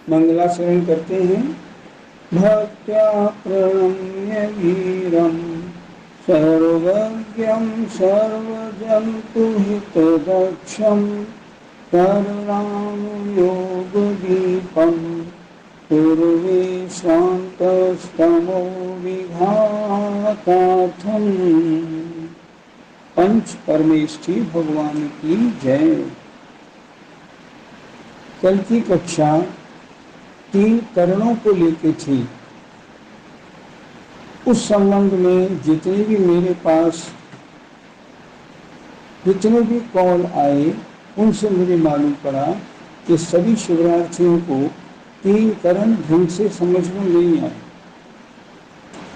मंगलाचरण करते हैं। भक्त्या प्रणम्य वीरम सर्वज्ञं सर्वजन्तुहितदक्षं करुणानुयोगदीपं पूर्वे शान्तस्तमो विघातार्थम्। पंच परमेष्ठी भगवान की जय। कल की कक्षा 3 करणों को लेके थी। उस संबंध में जितने भी मेरे पास जितने भी कॉल आए उनसे मुझे मालूम पड़ा कि सभी शिवरार्थियों को 3 करण ढंग से समझ में नहीं आए।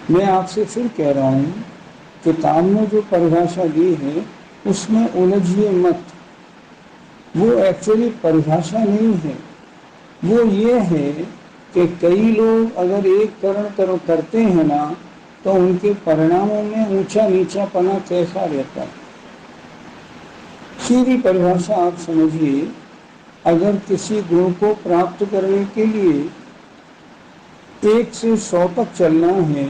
मैं आपसे फिर कह रहा हूँ, किताब में जो परिभाषा दी है उसमें उलझिए मत। वो एक्चुअली परिभाषा नहीं है, वो ये है कि कई लोग अगर एक करण करते हैं ना तो उनके परिणामों में ऊंचा नीचापना कैसा रहता है। सीधी परिभाषा आप समझिए, अगर किसी गुण को प्राप्त करने के लिए 1 से 100 तक चलना है,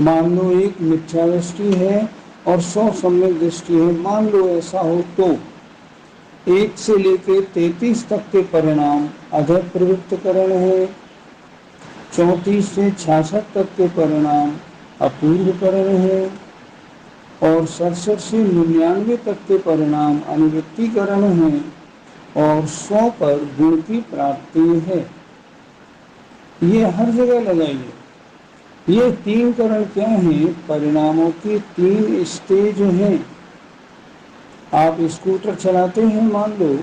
मान लो 1 मिथ्या दृष्टि है और 100 सम्यक दृष्टि है, मान लो ऐसा हो, तो 1 से लेकर 33 तक के परिणाम अधः प्रवृत्त करण है, 34 से 66 तक के परिणाम अपूर्व करण है और 67 से 99 तक के परिणाम अनुवृत्ति करण है और 100 पर गुण की प्राप्ति है। ये हर जगह लगाइए। ये 3 करण क्या हैं? परिणामों की 3 स्टेज हैं। आप स्कूटर चलाते हैं मान लो,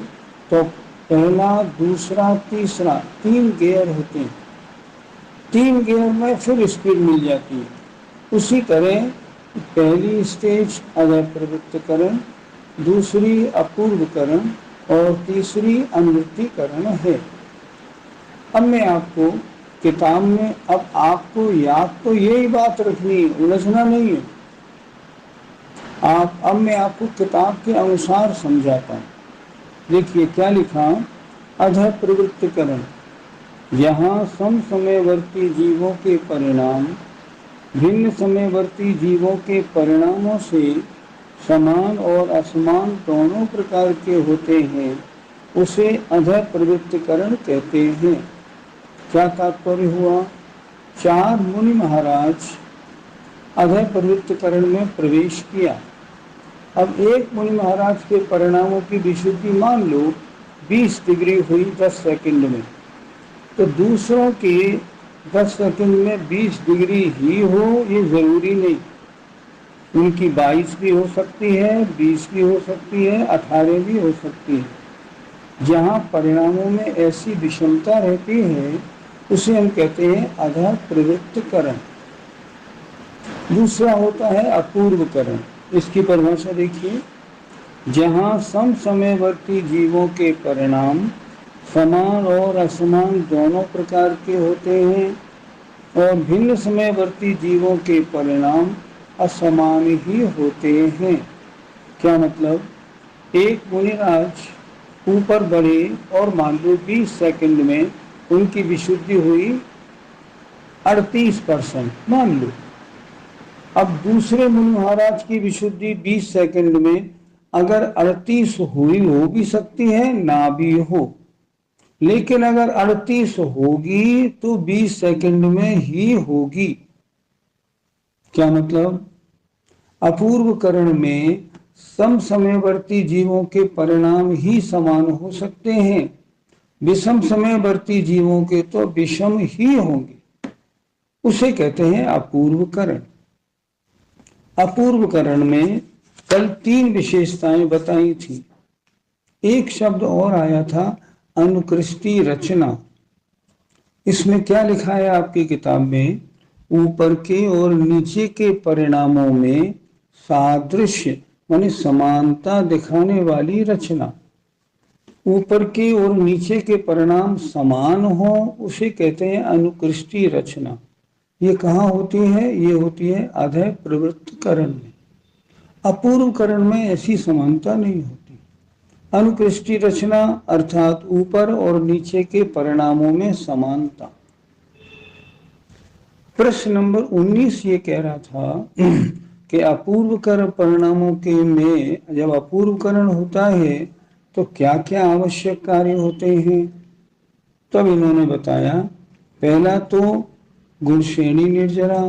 तो पहला, दूसरा, तीसरा 3 गियर होते हैं। 3 गियर में फिर स्पीड मिल जाती है। उसी तरह पहली स्टेज अधः प्रवृत्त करण, दूसरी अपूर्व करण और तीसरी अनुवृत्ति करण है। अब मैं आपको किताब में, अब आपको याद तो यही बात रखनी है, उलझना नहीं है। अब मैं आपको किताब के अनुसार समझाता हूँ। देखिए क्या लिखा, अधः प्रवृत्त करण, यहाँ समसमयवर्ती जीवों के परिणाम भिन्न समयवर्ती जीवों के परिणामों से समान और असमान दोनों प्रकार के होते हैं, उसे अधः प्रवृत्त करण कहते हैं। क्या तात्पर्य हुआ? 4 मुनि महाराज अधः प्रवृत्त करण में प्रवेश किया। अब एक मुनि महाराज के परिणामों की विशुद्धि मान लो 20 डिग्री हुई 10 सेकंड में, तो दूसरों के 10 सेकंड में 20 डिग्री ही हो ये जरूरी नहीं। उनकी 22 भी हो सकती है, 20 भी हो सकती है, 18 भी हो सकती है। जहाँ परिणामों में ऐसी विषमता रहती है उसे हम कहते हैं अधः प्रवृत्त करण। दूसरा होता है अपूर्व करण। इसकी परिभाषा देखिए, जहाँ समसमयवर्ती जीवों के परिणाम समान और असमान दोनों प्रकार के होते हैं और भिन्न समयवर्ती जीवों के परिणाम असमान ही होते हैं। क्या मतलब? एक मुनिराज ऊपर बढ़े और मान लो 20 सेकंड में उनकी विशुद्धि हुई 38% मान लो। अब दूसरे मुनि महाराज की विशुद्धि 20 सेकंड में अगर 38 हुई हो भी सकती है, ना भी हो, लेकिन अगर 38 होगी तो 20 सेकंड में ही होगी। क्या मतलब? अपूर्व करण में समसमयवर्ती जीवों के परिणाम ही समान हो सकते हैं, विषम समयवर्ती जीवों के तो विषम ही होंगे, उसे कहते हैं अपूर्व करण। अपूर्व करण में कल 3 विशेषताएं बताई थी। एक शब्द और आया था, अनुकृष्टि रचना। इसमें क्या लिखा है आपकी किताब में? ऊपर के और नीचे के परिणामों में सादृश्य माने समानता दिखाने वाली रचना। ऊपर के और नीचे के परिणाम समान हो उसे कहते हैं अनुकृष्टि रचना। ये कहाँ होती है? ये होती है अधः प्रवृत्त करण में। अपूर्व करण में ऐसी समानता नहीं होती। अनुकृष्टि रचना अर्थात ऊपर और नीचे के परिणामों में समानता। प्रश्न नंबर 19 ये कह रहा था कि अपूर्वकरण परिणामों के में जब अपूर्वकरण होता है तो क्या क्या आवश्यक कार्य होते हैं। तब इन्होंने बताया, पहला तो गुण श्रेणी निर्जरा,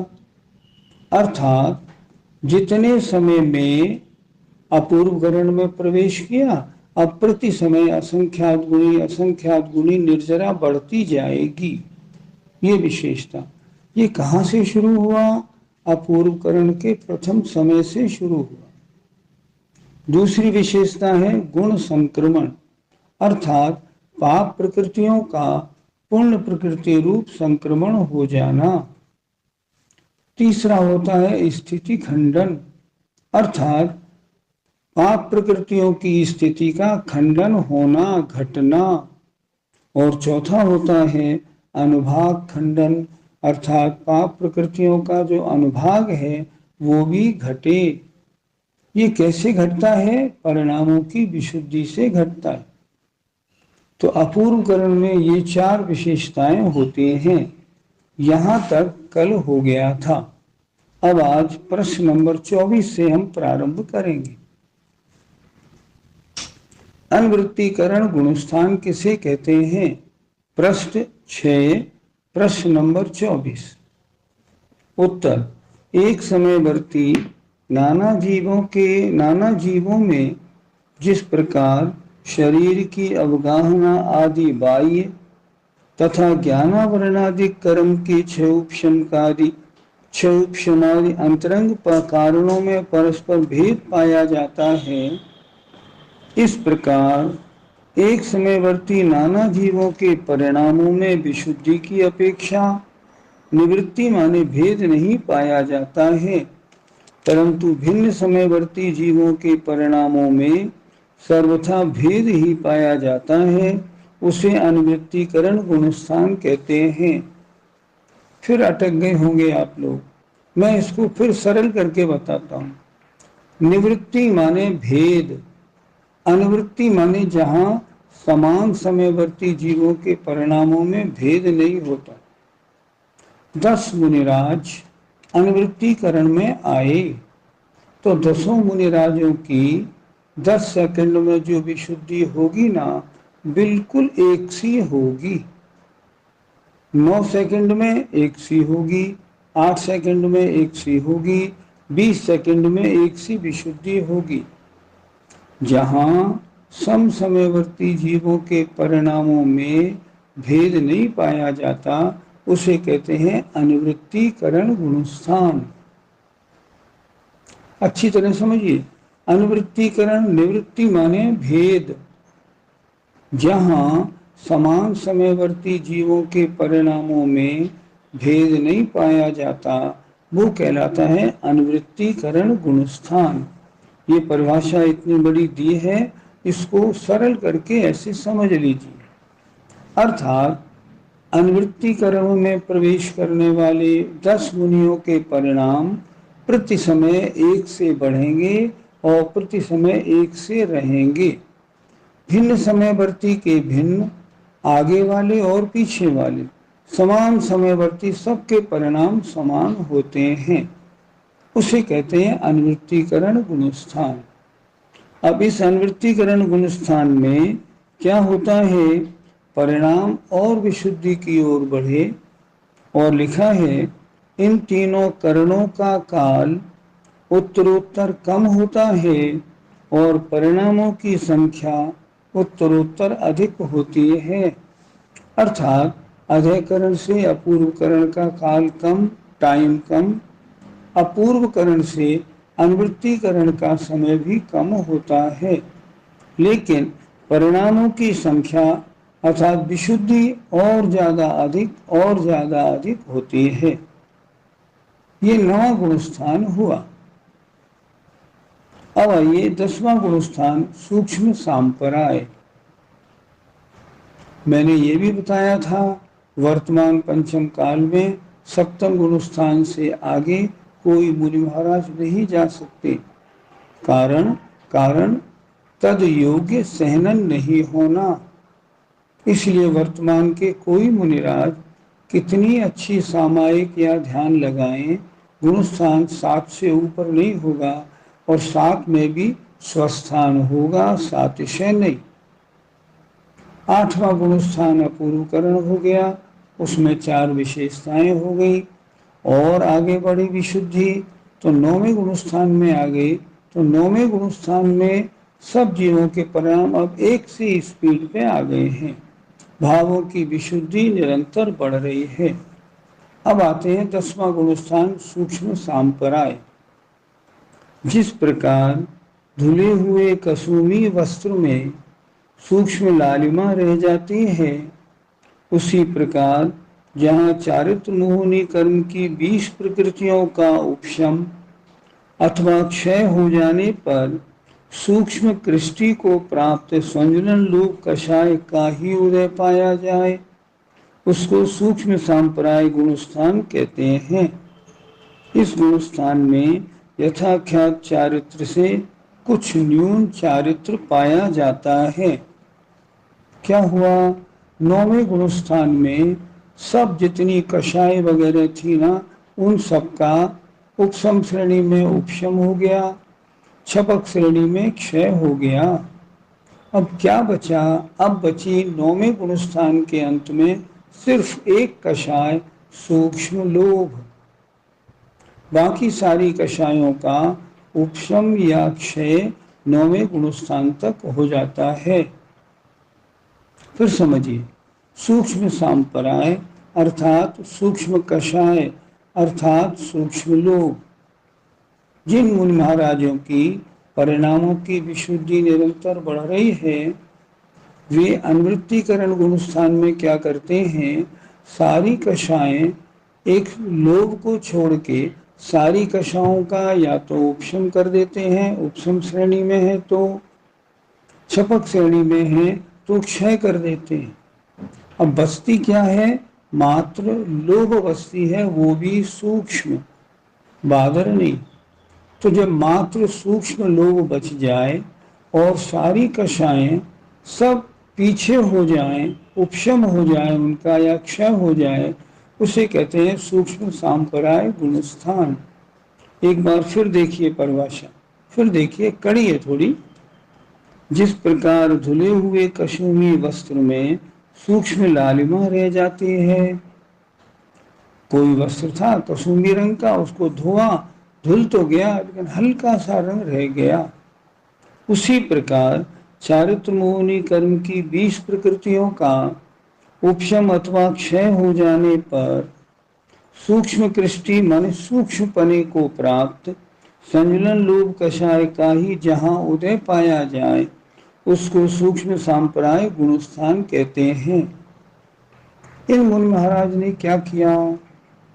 अर्थात जितने समय में अपूर्वकरण में प्रवेश किया, अब प्रति समय असंख्यात गुणी निर्जरा बढ़ती जाएगी। ये विशेषता, ये कहाँ से शुरू हुआ? अपूर्वकरण के प्रथम समय से शुरू हुआ। दूसरी विशेषता है गुण संक्रमण, अर्थात पाप प्रकृतियों का पूर्ण प्रकृति रूप संक्रमण हो जाना। तीसरा होता है स्थिति खंडन, अर्थात पाप प्रकृतियों की स्थिति का खंडन होना, घटना। और चौथा होता है अनुभाग खंडन, अर्थात पाप प्रकृतियों का जो अनुभाग है वो भी घटे। ये कैसे घटता है? परिणामों की विशुद्धि से घटता है। तो अपूर्वकरण में ये 4 विशेषताएं होती हैं। यहां तक कल हो गया था। अब आज प्रश्न नंबर 24 से हम प्रारंभ करेंगे। अनुवृत्तीकरण गुणस्थान किसे कहते हैं? प्रश्न 6, प्रश्न नंबर 24। उत्तर, एक समयवर्ती नाना जीवों में जिस प्रकार शरीर की अवगाहना आदि बाह्य तथा ज्ञानावरणादि कर्म के क्षयोपशमादि अंतरंग कारणों में परस्पर भेद पाया जाता है, इस प्रकार एक समयवर्ती नाना जीवों के परिणामों में विशुद्धि की अपेक्षा निवृत्ति माने भेद नहीं पाया जाता है, परंतु भिन्न समयवर्ती जीवों के परिणामों में सर्वथा भेद ही पाया जाता है। उसे अनुवृत्तीकरण गुणस्थान कहते हैं। फिर अटक गए होंगे आप लोग, मैं इसको फिर सरल करके बताता हूं। निवृत्ति माने भेद, अनुवृत्ति माने जहां समान समयवर्ती जीवों के परिणामों में भेद नहीं होता। 10 मुनिराज अनुवृत्तीकरण में आए तो 10 मुनिराजों की 10 सेकंड में जो विशुद्धि होगी ना, बिल्कुल एक सी होगी। 9 सेकंड में एक सी होगी, 8 सेकंड में एक सी होगी, 20 सेकंड में एक सी विशुद्धि होगी। जहां समसमयवर्ती जीवों के परिणामों में भेद नहीं पाया जाता, उसे कहते हैं अनुवृत्तीकरण गुणस्थान। अच्छी तरह समझिए, अनुवृत्तीकरण, निवृत्ति माने भेद। जहां समान समयवर्ती जीवों के परिणामों में भेद नहीं पाया जाता, वो कहलाता है अनुवृत्तीकरण गुणस्थान। ये परिभाषा इतनी बड़ी दी है, इसको सरल करके ऐसे समझ लीजिए। अर्थात अनुवृत्तीकरण में प्रवेश करने वाले 10 मुनियों के परिणाम प्रति समय एक से बढ़ेंगे और प्रति समय एक से रहेंगे। भिन्न समयवर्ती के भिन्न, आगे वाले और पीछे वाले, समान समयवर्ती सबके परिणाम समान होते हैं। उसे कहते हैं अनुवृत्तीकरण गुणस्थान। अब इस अनुवृत्तीकरण गुणस्थान में क्या होता है? परिणाम और विशुद्धि की ओर बढ़े, और लिखा है इन तीनों करणों का काल उत्तरोत्तर कम होता है और परिणामों की संख्या उत्तरोत्तर अधिक होती है। अर्थात अधःकरण से अपूर्वकरण का काल कम, टाइम कम, अपूर्वकरण से अनुवृत्तीकरण का समय भी कम होता है, लेकिन परिणामों की संख्या अर्थात विशुद्धि और ज्यादा अधिक होती है। ये 9वां गुणस्थान हुआ। अब आइए 10वां गुणस्थान सूक्ष्म सांपराय। मैंने ये भी बताया था, वर्तमान पंचम काल में सप्तम गुणस्थान से आगे कोई मुनि महाराज नहीं जा सकते। कारण तद योग्य सहनन नहीं होना। इसलिए वर्तमान के कोई मुनिराज कितनी अच्छी सामायिक या ध्यान लगाएं, गुणस्थान 7 से ऊपर नहीं होगा और 7 में भी स्वस्थान होगा, सातिशय नहीं। 8वां गुणस्थान अपूर्वकरण हो गया, उसमें 4 विशेषताएं हो गई और आगे बढ़ी विशुद्धि तो 9वें गुणस्थान में आ गई। तो 9वें गुणस्थान में सब जीवों के परिणाम अब एक सी स्पीड पे आ गए हैं। भावों की विशुद्धि निरंतर बढ़ रही है। अब आते हैं 10वां गुणस्थान सूक्ष्म सांपराय। जिस प्रकार धुले हुए कसूमी वस्त्र में सूक्ष्म लालिमा रह जाती है, उसी प्रकार जहाँ चारित्र मोहनी कर्म की 20 प्रकृतियों का उपशम अथवा क्षय हो जाने पर सूक्ष्म कृष्टि को प्राप्त संजुलन लोक कषाय का ही उदय पाया जाए, उसको सूक्ष्म सांप्राय गुणस्थान कहते हैं। इस गुणस्थान में यथाख्यात चारित्र से कुछ न्यून चारित्र पाया जाता है। क्या हुआ? 9वें गुणस्थान में सब जितनी कषाय वगैरह थी ना, उन सबका उपशम श्रेणी में उपशम हो गया, छपक श्रेणी में क्षय हो गया। अब क्या बचा? अब बची 9वें गुणस्थान के अंत में सिर्फ एक कषाय सूक्ष्म लोभ। बाकी सारी कषायों का उपशम या क्षय 9वें गुणस्थान तक हो जाता है। फिर समझिए, सूक्ष्म सांपराय अर्थात सूक्ष्म कषाय अर्थात सूक्ष्म लोभ। जिन मुनि महाराजों की परिणामों की विशुद्धि निरंतर बढ़ रही है, वे अनुवृत्तिकरण गुणस्थान में क्या करते हैं? सारी कषाएं एक लोभ को छोड़ के सारी कषाओं का या तो उपशम कर देते हैं, उपशम श्रेणी में है तो, छपक श्रेणी में है तो क्षय कर देते हैं। अब बस्ती क्या है? मात्र लोभ बस्ती है, वो भी सूक्ष्म, बादर नहीं। तो जब मात्र सूक्ष्म लोभ बच जाए और सारी कषाएं सब पीछे हो जाएं, उपशम हो जाए उनका या क्षय हो जाए, उसे कहते हैं सूक्ष्म सांपराय गुणस्थान। एक बार फिर देखिए परिभाषा, फिर देखिए, कड़ी है थोड़ी। जिस प्रकार धुले हुए कशूमी वस्त्र में सूक्ष्म लालिमा रह जाती है, कोई वस्त्र था कसूमी रंग का, उसको धोआ, धुल तो गया लेकिन हल्का सा रंग रह गया। उसी प्रकार चारित्र मोहनी कर्म की 20 प्रकृतियों का उपशम अथवा क्षय हो जाने पर सूक्ष्म कृष्टि मन सूक्ष्मपने को प्राप्त संजुलन लोभ कषाय का ही जहाँ उदय पाया जाए, उसको सूक्ष्म सांप्राय गुणस्थान कहते हैं। इन मुनि महाराज ने क्या किया?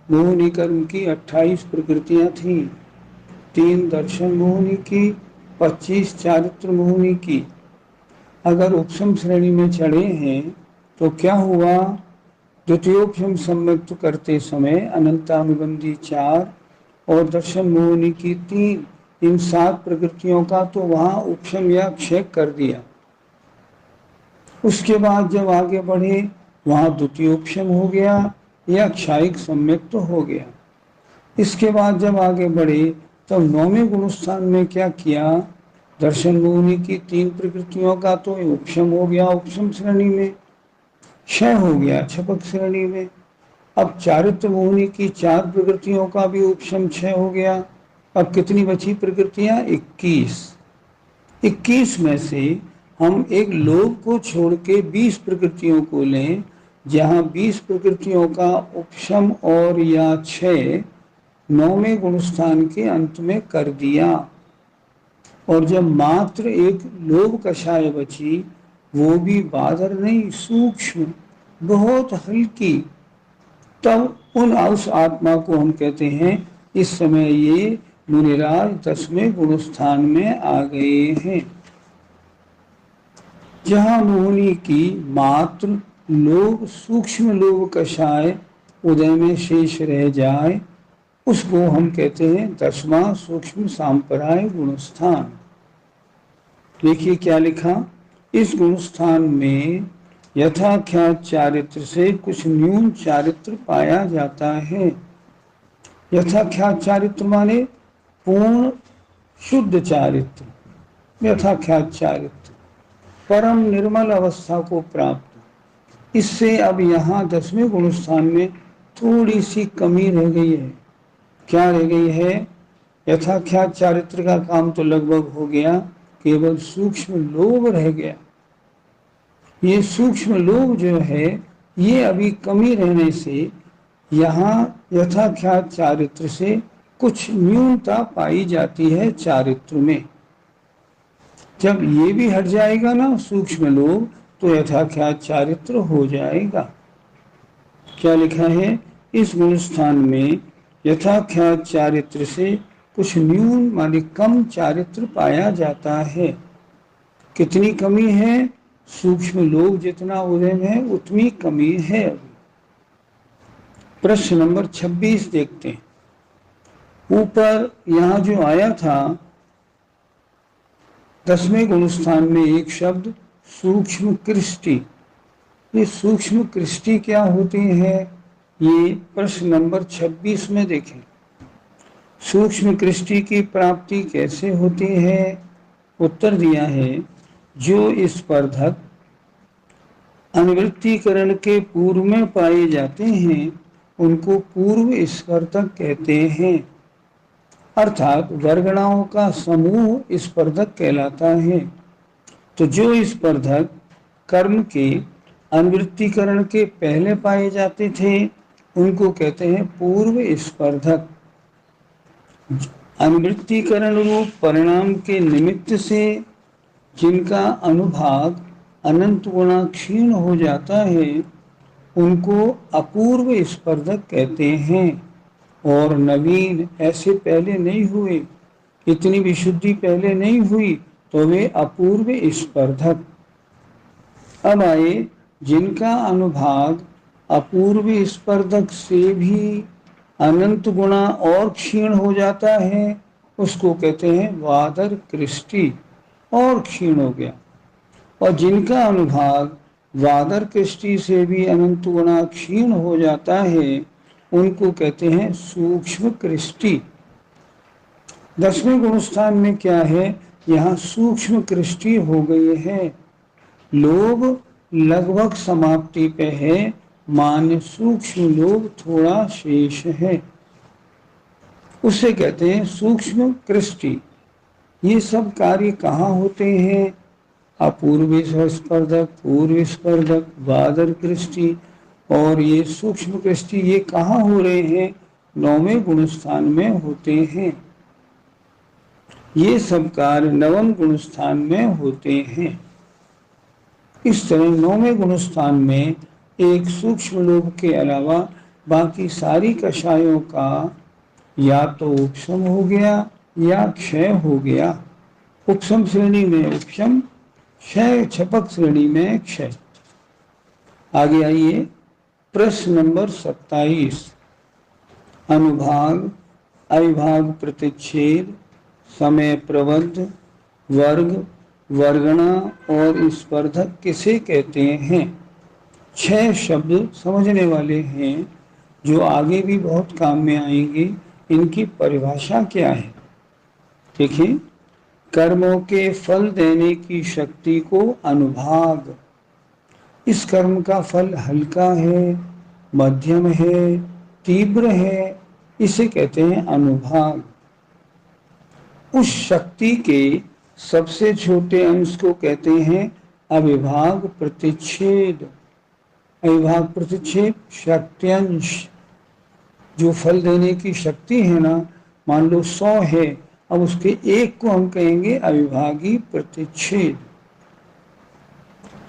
मोहनी कर्म की 28 प्रकृतियां थी, 3 दर्शन मोहनी की, 25 चारित्र मोहनी की। अगर उपशम श्रेणी में चढ़े हैं तो क्या हुआ? द्वितीयोपशम सम्यक्त करते समय अनंतानुबंधी 4 और दर्शन मोहनी की 3, इन 7 प्रकृतियों का तो वहां उपशम या क्षय कर दिया। उसके बाद जब आगे बढ़े वहां द्वितीयोपशम हो गया या क्षायिक सम्यक्त हो गया। इसके बाद जब आगे बढ़े तब 9वें गुणस्थान में क्या किया? दर्शन मोहनी की 3 प्रकृतियों का तो उपशम हो गया, उपशम श्रेणी में, क्षय हो गया छपक श्रेणी में। अब चारित्र मोहनी की 4 प्रकृतियों का भी उपशम क्षय हो गया। अब कितनी बची प्रकृतियां? 21। 21 में से हम एक लोभ को छोड़ के 20 प्रकृतियों को लें, जहां 20 प्रकृतियों का उपशम और या क्षय 9वें गुणस्थान के अंत में कर दिया। और जब मात्र एक लोभ कषाय बची, वो भी बादर नहीं, सूक्ष्म, बहुत हल्की, तब उन उस आत्मा को हम कहते हैं इस समय ये मुनिराज 10वें गुणस्थान में आ गए हैं। जहाँ मोहनी की मात्र लोभ सूक्ष्म लोभ कषाय उदय में शेष रह जाए, उसको हम कहते हैं 10वां सूक्ष्म सांपराय गुणस्थान। देखिए क्या लिखा, इस गुणस्थान में यथाख्यात चारित्र से कुछ न्यून चारित्र पाया जाता है। यथाख्यात चारित्र माने पूर्ण शुद्ध चारित्र, यथाख्यात चारित्र, परम निर्मल अवस्था को प्राप्त। इससे अब यहाँ 10वें गुणस्थान में थोड़ी सी कमी रह गई है। क्या रह गई है? यथाख्यात चारित्र का काम तो लगभग हो गया, केवल सूक्ष्म लोभ रह गया। ये सूक्ष्म लोभ जो है, ये अभी कमी रहने से यहाँ यथाख्यात चारित्र से कुछ न्यूनता पाई जाती है चारित्र में। जब ये भी हट जाएगा ना सूक्ष्म लोभ, तो यथाख्यात चारित्र हो जाएगा। क्या लिखा है? इस गुणस्थान में यथाख्यात चारित्र से कुछ न्यून माने कम चारित्र पाया जाता है। कितनी कमी है? सूक्ष्म लोभ जितना उदय में है उतनी कमी है। अभी प्रश्न नंबर 26 देखते हैं। ऊपर यहाँ जो आया था 10वें गुणस्थान में एक शब्द सूक्ष्म कृष्टि। ये सूक्ष्म कृष्टि क्या होती है? ये प्रश्न नंबर 26 में देखें। सूक्ष्म कृष्टि की प्राप्ति कैसे होती है? उत्तर दिया है, जो स्पर्धक अनुवृत्तिकरण के पूर्व में पाए जाते हैं उनको पूर्व स्पर्धक कहते हैं। अर्थात वर्गणाओं का समूह स्पर्धक कहलाता है। तो जो स्पर्धक कर्म के अनुवृत्तिकरण के पहले पाए जाते थे उनको कहते हैं पूर्व स्पर्धक। अनुवृत्तिकरण रूप परिणाम के निमित्त से जिनका अनुभाग अनंत गुणा क्षीण हो जाता है उनको अपूर्व स्पर्धक कहते हैं। और नवीन ऐसे पहले नहीं हुए, इतनी विशुद्धि पहले नहीं हुई, तो वे अपूर्व स्पर्धक। अब आए जिनका अनुभाग अपूर्व स्पर्धक से भी अनंत गुणा और क्षीण हो जाता है, उसको कहते हैं वादर कृष्टि, और क्षीण हो गया। और जिनका अनुभाग वादर कृष्टि से भी अनंत गुणा क्षीण हो जाता है उनको कहते हैं सूक्ष्म कृष्टि। 10वें गुणस्थान में क्या है? यहाँ सूक्ष्म कृष्टि हो गई है। लोभ लगभग समाप्ति पे है, मान्य सूक्ष्म लोभ थोड़ा शेष है, उसे कहते हैं सूक्ष्म कृष्टि। ये सब कार्य कहाँ होते हैं? अपूर्व स्पर्धक, पूर्व स्पर्धक, वादर कृष्टि और ये सूक्ष्म कृष्टि, ये कहाँ हो रहे हैं? 9वें गुणस्थान में होते हैं। ये सब कार्य 9वें गुणस्थान में होते हैं। इस तरह 9वें गुणस्थान में एक सूक्ष्म लोभ के अलावा बाकी सारी कषायों का या तो उपशम हो गया या क्षय हो गया। उपशम श्रेणी में उपशम, क्षय छपक श्रेणी में क्षय। आगे आइए प्रश्न नंबर 27। अनुभाग, अविभाग प्रतिच्छेद, समय प्रबंध, वर्ग, वर्गणा और स्पर्धक किसे कहते हैं? 6 शब्द समझने वाले हैं जो आगे भी बहुत काम में आएंगे। इनकी परिभाषा क्या है? देखिए, कर्मों के फल देने की शक्ति को अनुभाग, इस कर्म का फल हल्का है, मध्यम है, तीव्र है, इसे कहते हैं अनुभाग। उस शक्ति के सबसे छोटे अंश को कहते हैं अविभाग प्रतिच्छेद। अविभाग प्रतिच्छेद शक्त्यंश, जो फल देने की शक्ति है ना, मान लो 100 है, अब उसके एक को हम कहेंगे अविभागी प्रतिच्छेद।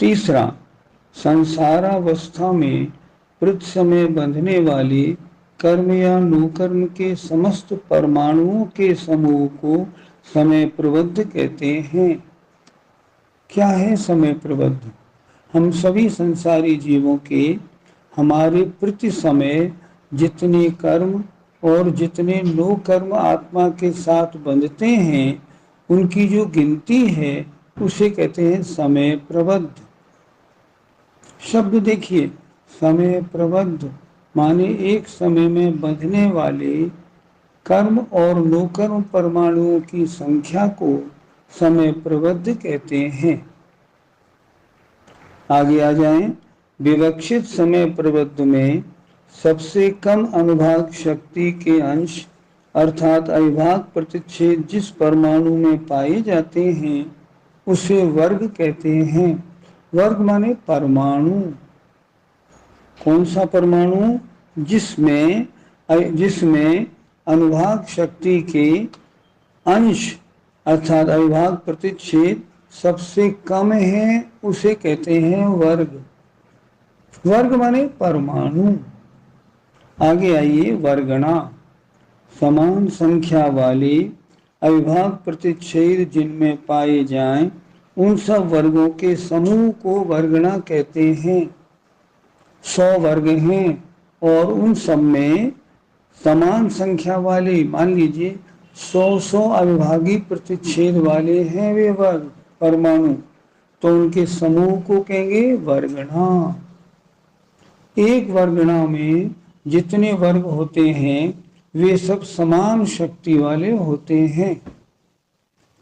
तीसरा, संसारावस्था में प्रति समय बंधने वाले कर्म या नुकर्म के समस्त परमाणुओं के समूह को समय प्रबद्ध कहते हैं। क्या है समय प्रबद्ध? हम सभी संसारी जीवों के हमारे प्रति समय जितने कर्म और जितने नो कर्म आत्मा के साथ बंधते हैं, उनकी जो गिनती है उसे कहते हैं समय प्रबद्ध। शब्द देखिए, समय प्रबद्ध माने एक समय में बंधने वाले कर्म और नोकर्म परमाणुओं की संख्या को समय प्रबद्ध कहते हैं। आगे आ जाएं। विवक्षित समय प्रबद्ध में सबसे कम अनुभाग शक्ति के अंश अर्थात अविभाग प्रतिच्छेद जिस परमाणु में पाए जाते हैं उसे वर्ग कहते हैं। वर्ग माने परमाणु। कौन सा परमाणु? जिसमें अनुभाग शक्ति के अंश अर्थात अविभाग प्रतिच्छेद सबसे कम है उसे कहते हैं वर्ग। वर्ग माने परमाणु। आगे आइए, वर्गणा। समान संख्या वाले अविभाग प्रतिच्छेद जिनमें पाए जाएं उन सब वर्गों के समूह को वर्गणा कहते हैं। 100 वर्ग हैं और उन सब में समान संख्या वाले, मान लीजिए 100 अविभागी प्रतिच्छेद वाले हैं वे वर्ग परमाणु, तो उनके समूह को कहेंगे वर्गणा। एक वर्गणा में जितने वर्ग होते हैं वे सब समान शक्ति वाले होते हैं,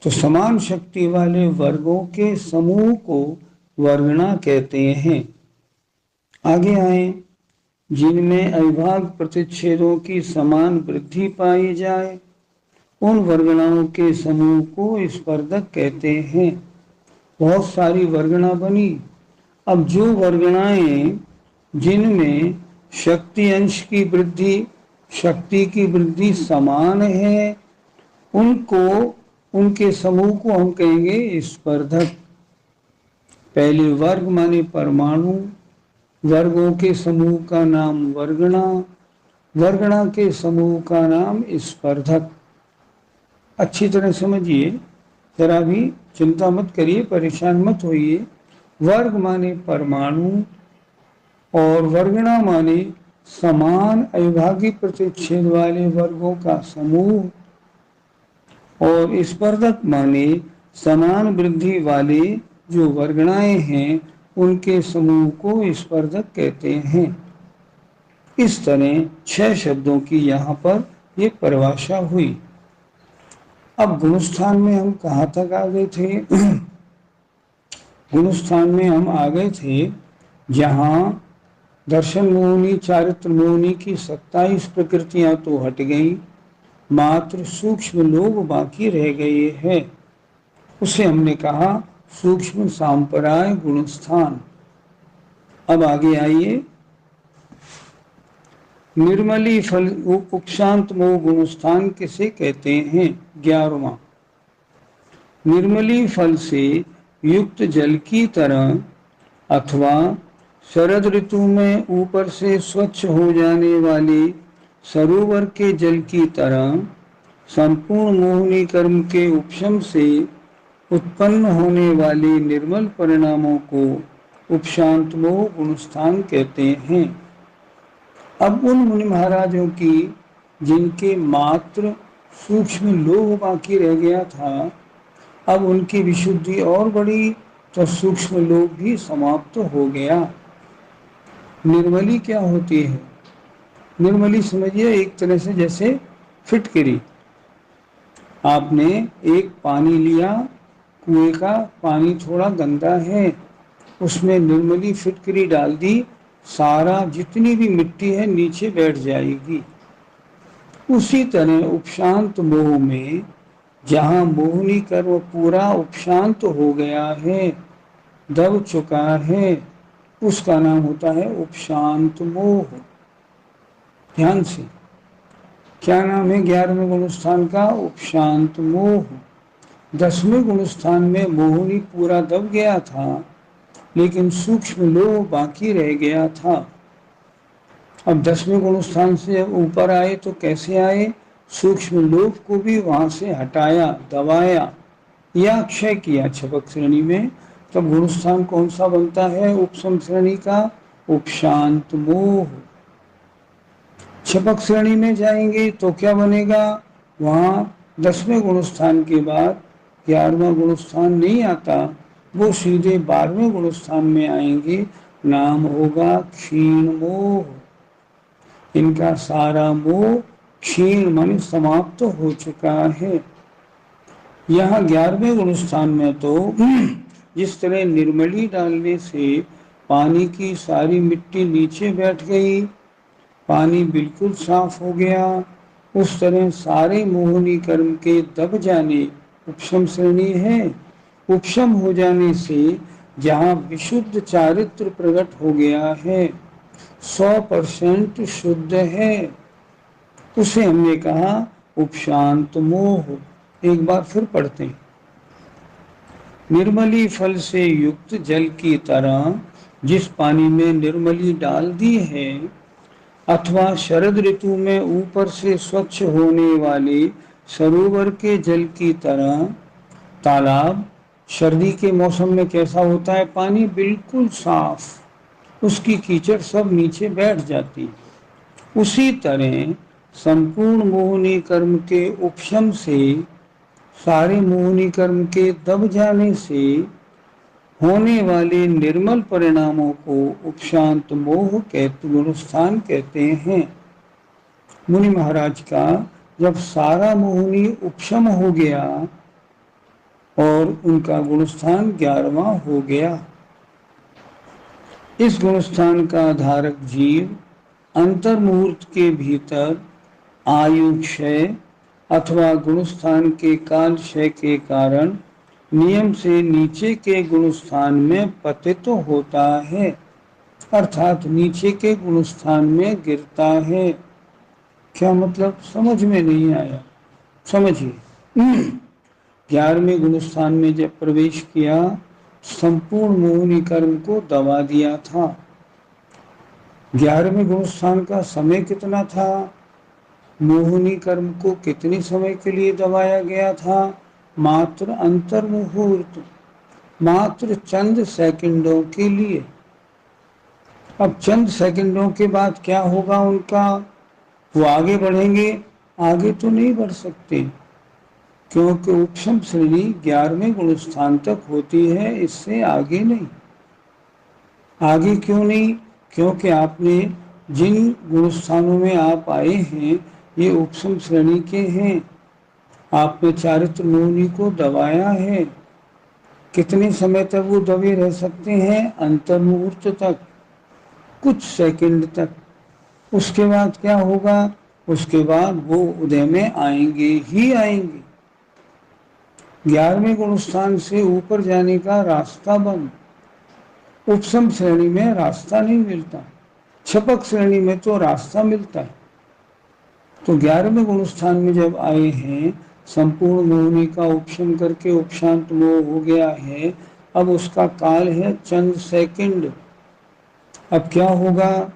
तो समान शक्ति वाले वर्गों के समूह को वर्गणा कहते हैं। आगे आए। जिनमें अविभाग प्रतिच्छेदों की समान वृद्धि पाई जाए उन वर्गणाओं के समूह को स्पर्धक कहते हैं। बहुत सारी वर्गणा बनी। अब जो वर्गणाएं जिनमें शक्ति अंश की वृद्धि, शक्ति की वृद्धि समान है उनके समूह को हम कहेंगे स्पर्धक। पहले वर्ग माने परमाणु, वर्गों के समूह का नाम वर्गणा, वर्गणा के समूह का नाम स्पर्धक। अच्छी तरह समझिए, जरा भी चिंता मत करिए, परेशान मत होइए। वर्ग माने परमाणु और वर्गणा माने समान अविभागी प्रतिच्छेद वाले वर्गों का समूह, और स्पर्धक माने समान वृद्धि वाले जो वर्गणाएं हैं उनके समूह को स्पर्धक कहते हैं। इस तरह 6 शब्दों की यहाँ पर ये परिभाषा हुई। अब गुणस्थान में हम कहाँ तक आ गए थे? गुणस्थान में हम आ गए थे जहाँ दर्शन मोहिनी चारित्र मोहिनी की 27 प्रकृतियां तो हट गई, मात्र सूक्ष्म लोग बाकी रह गए हैं। उसे हमने कहा सूक्ष्म सांपराय गुणस्थान। अब आगे आइए। निर्मली फल उपशांत मोह गुणस्थान किसे कहते हैं? 11वां। निर्मली फल से युक्त जल की तरह अथवा शरद ऋतु में ऊपर से स्वच्छ हो जाने वाले सरोवर के जल की तरह संपूर्ण मोहिनी कर्म के उपशम से उत्पन्न होने वाले निर्मल परिणामों को उपशांत मोह गुणस्थान कहते हैं। अब उन मुनि महाराजों की जिनके मात्र सूक्ष्म लोभ बाकी रह गया था, अब उनकी विशुद्धि और बढ़ी तो सूक्ष्म लोभ भी समाप्त हो गया। निर्मली क्या होती है? निर्मली समझिए एक तरह से जैसे फिटकरी। आपने एक पानी लिया, कुएं का पानी थोड़ा गंदा है, उसमें निर्मली फिटकरी डाल दी, सारा जितनी भी मिट्टी है नीचे बैठ जाएगी। उसी तरह उपशांत मोह में जहाँ मोहिनी कर्म पूरा उपशांत हो गया है, दब चुका है, उसका नाम होता है उपशांत मोह। ध्यान से, क्या नाम है 11वें गुणस्थान का? उपशांत मोह। 10वें गुणस्थान में मोहिनी पूरा दब गया था लेकिन सूक्ष्म लोभ बाकी रह गया था। अब 10वें गुणस्थान से ऊपर आए तो कैसे आए? सूक्ष्म लोभ को भी वहां से हटाया, दबाया या क्षय किया छपक श्रेणी में। तब गुणस्थान कौन सा बनता है उपशम श्रेणी का? उपशांत मोह। छपक श्रेणी में जाएंगे तो क्या बनेगा? वहां 10वें गुणस्थान के बाद 11वां गुणस्थान नहीं आता, वो सीधे 12वें गुणस्थान में आएंगे। नाम होगा क्षीण मोह। इनका सारा मोह क्षीण माने समाप्त हो चुका है। यहाँ 11वें गुणस्थान में तो जिस तरह निर्मली डालने से पानी की सारी मिट्टी नीचे बैठ गई, पानी बिल्कुल साफ हो गया, उस तरह सारे मोहनी कर्म के दब जाने उपशम श्रेणी है। उपशम हो जाने से जहाँ विशुद्ध चारित्र प्रकट हो गया है, 100% शुद्ध है, उसे हमने कहा उपशांत मोह। एक बार फिर पढ़ते हैं। निर्मली फल से युक्त जल की तरह जिस पानी में निर्मली डाल दी है, अथवा शरद ऋतु में ऊपर से स्वच्छ होने वाले सरोवर के जल की तरह, तालाब सर्दी के मौसम में कैसा होता है? पानी बिल्कुल साफ, उसकी कीचड़ सब नीचे बैठ जाती है। उसी तरह संपूर्ण मोहनी कर्म के उपशम से, सारे मोहनी कर्म के दब जाने से होने वाले निर्मल परिणामों को उपशांत मोह कहते, गुणस्थान कहते हैं। मुनि महाराज का जब सारा मोहनी उपशम हो गया और उनका गुणस्थान 11वां हो गया। इस गुणस्थान का धारक जीव अंतर मुहूर्त के भीतर आयु क्षय अथवा गुणस्थान के काल क्षय के कारण नियम से नीचे के गुणस्थान में पतित होता है, अर्थात नीचे के गुणस्थान में गिरता है। क्या मतलब? समझ में नहीं आया, समझिए। 11वें गुणस्थान में जब प्रवेश किया, संपूर्ण मोहनी कर्म को दबा दिया था। 11वें गुणस्थान का समय कितना था? मोहनी कर्म को कितने समय के लिए दबाया गया था? मात्र अंतर मुहूर्त, मात्र चंद सेकंडों के लिए। अब चंद सेकंडों के बाद क्या होगा उनका? वो आगे बढ़ेंगे? आगे तो नहीं बढ़ सकते, क्योंकि उपशम श्रेणी 11वें गुणस्थान तक होती है, इससे आगे नहीं। आगे क्यों नहीं? क्योंकि आपने जिन गुणस्थानों में आप आए हैं, ये उपशम श्रेणी के हैं। आपने चारित्र मोहनी को दबाया है। कितने समय तक वो दबे रह सकते हैं? अंतर मुहूर्त तक, कुछ सेकंड तक। उसके बाद क्या होगा? उसके बाद वो उदय में आएंगे ही आएंगे। 11वें गुणस्थान से ऊपर जाने का रास्ता बंद। उपशम श्रेणी में रास्ता नहीं मिलता, छपक श्रेणी में तो रास्ता मिलता है। तो 11वें गुणस्थान में जब आए हैं, संपूर्ण मोहनी का उपशम करके उपशांत मोह हो गया है। अब उसका काल है चंद सेकंड। अब क्या होगा?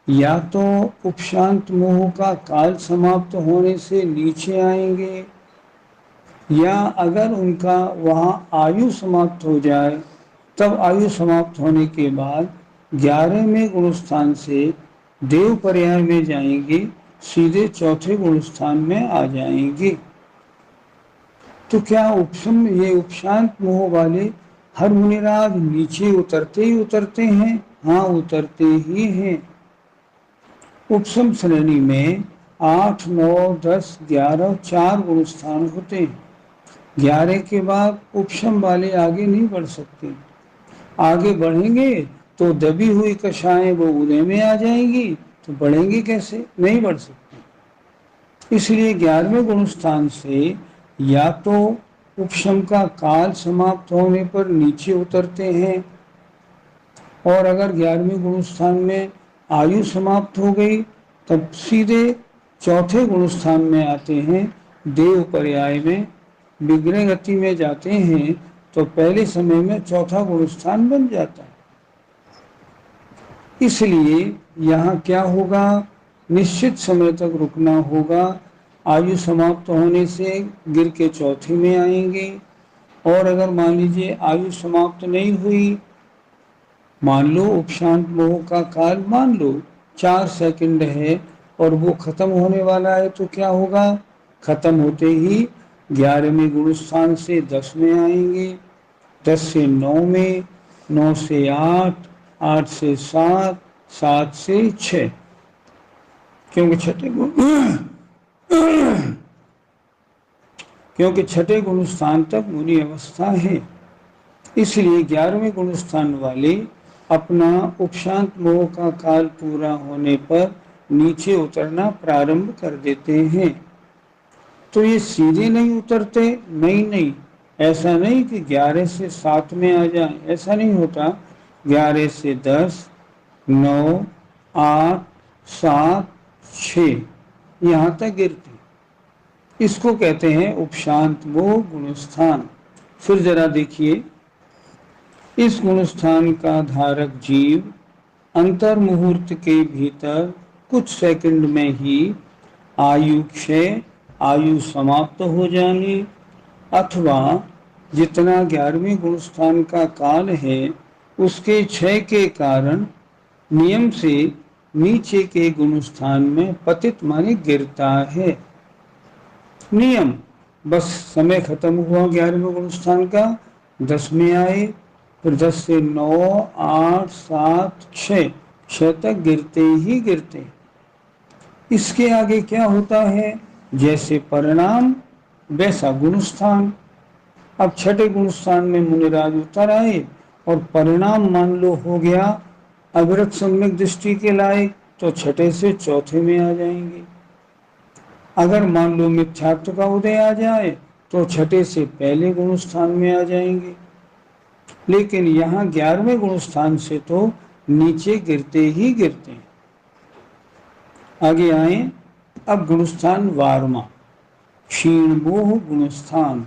या तो उपशांत मोह का काल समाप्त होने से नीचे आएंगे, या अगर उनका वहाँ आयु समाप्त हो जाए, तब आयु समाप्त होने के बाद 11वें गुणस्थान से देव पर्याय में जाएंगे, सीधे चौथे गुणस्थान में आ जाएंगे। तो क्या उपशम, ये उपशांत मोह वाले हर मुनिराज नीचे उतरते ही उतरते हैं? हाँ, उतरते ही हैं। उपशम श्रेणी में 8, 9, 10, 11, 4 गुणस्थान होते हैं। 11 के बाद उपशम वाले आगे नहीं बढ़ सकते। आगे बढ़ेंगे तो दबी हुई कषाएं वो उदय में आ जाएंगी, तो बढ़ेंगे कैसे? नहीं बढ़ सकते। इसलिए 11वें गुणस्थान से या तो उपशम का काल समाप्त होने पर नीचे उतरते हैं, और अगर 11वें गुणस्थान में आयु समाप्त हो गई, तब सीधे चौथे गुणस्थान में आते हैं, देव पर्याय में। विग्रह गति में जाते हैं तो पहले समय में चौथा गुणस्थान बन जाता है। इसलिए यहाँ क्या होगा? निश्चित समय तक रुकना होगा। आयु समाप्त होने से गिर के चौथे में आएंगे। और अगर मान लीजिए आयु समाप्त नहीं हुई, मान लो उपशांत मोह का काल मान लो 4 सेकंड है और वो खत्म होने वाला है, तो क्या होगा? खत्म होते ही 11वें गुणस्थान से 10 में आएंगे, 10 से 9 में, 9 से 8, 8 से 7, 7 से 6, क्योंकि छठे गुण स्थान तक मुनि अवस्था है। इसलिए 11वें गुण स्थान वाले अपना उपशांत मोह का काल पूरा होने पर नीचे उतरना प्रारंभ कर देते हैं। तो ये सीधे नहीं उतरते, नहीं, ऐसा नहीं कि 11 से 7 में आ जाए, ऐसा नहीं होता। 11 से 10, 9, 8, 7, 6 यहाँ तक गिरते, इसको कहते हैं उपशांत मोह गुणस्थान। फिर जरा देखिए, इस गुणस्थान का धारक जीव अंतर मुहूर्त के भीतर कुछ सेकंड में ही आयु क्षय, आयु समाप्त हो जाने, अथवा जितना 11वें गुणस्थान का काल है उसके क्षय के कारण नियम से नीचे के गुणस्थान में पतित माने गिरता है। नियम, बस समय खत्म हुआ 11वें गुणस्थान का, 10 में आए, फिर 10 से 9, 8, 7, 6 तक गिरते ही गिरते। इसके आगे क्या होता है? जैसे परिणाम वैसा गुणस्थान। अब छठे गुणस्थान में मुनिराज उतर आए और परिणाम मान लो हो गया अविरत सम्यक दृष्टि के लायक, तो छठे से चौथे में आ जाएंगे। अगर मान लो मिथ्यात्व का उदय आ जाए तो छठे से पहले गुणस्थान में आ जाएंगे। लेकिन यहाँ 11वें गुणस्थान से तो नीचे गिरते ही गिरते हैं। आगे आए, अब गुणस्थान 12वां क्षीण मोह गुणस्थान।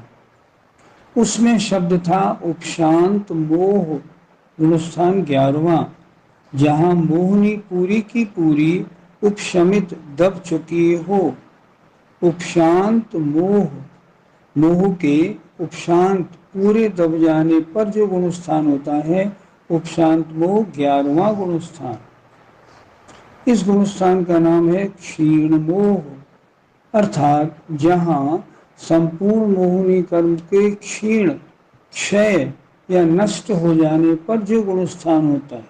उसमें शब्द था उपशांत मोह गुणस्थान 11वां, जहां मोहनी पूरी की पूरी उपशमित दब चुकी हो। उपशांत मोह, मोह के उपशांत पूरे दब जाने पर जो गुणस्थान होता है, उपशांत मोह 11वां गुणस्थान। इस गुणस्थान का नाम है क्षीण मोह, अर्थात जहां संपूर्ण मोहनी कर्म के क्षीण, क्षय या नष्ट हो जाने पर जो गुणस्थान होता है।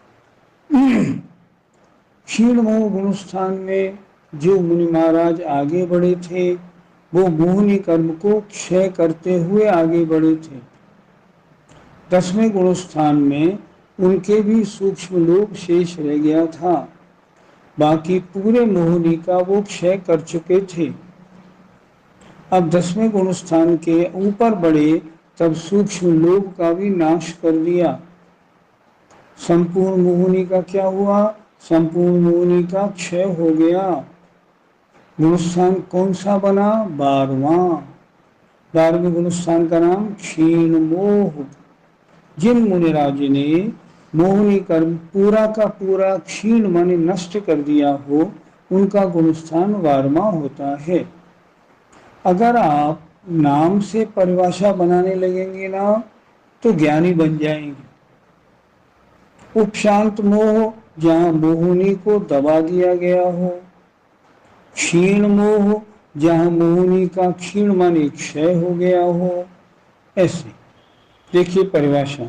क्षीण मोह गुणस्थान में जो मुनि महाराज आगे बढ़े थे वो मोहनी कर्म को क्षय करते हुए आगे बढ़े थे। 10वें गुणस्थान में उनके भी सूक्ष्म लोक शेष रह गया था, बाकी पूरे मोहनी का वो क्षय कर चुके थे। अब 10वें गुणस्थान के ऊपर बढ़े तब सूक्ष्म लोक का भी नाश कर दिया। संपूर्ण मोहनी का क्या हुआ? संपूर्ण मोहनी का क्षय हो गया। गुणस्थान कौन सा बना? 12वां। 12वें गुणस्थान का नाम क्षीण मोह। जिन मुनिराज ने मोहनी कर्म पूरा का पूरा क्षीण माने नष्ट कर दिया हो, उनका गुणस्थान 12वां होता है। अगर आप नाम से परिभाषा बनाने लगेंगे ना तो ज्ञानी बन जाएंगे। उपशांत मोह, जहां मोहनी को दबा दिया गया हो। क्षीण मोह, जहां मोहनी का क्षीण माने क्षय हो गया हो। ऐसे देखिए परिभाषा,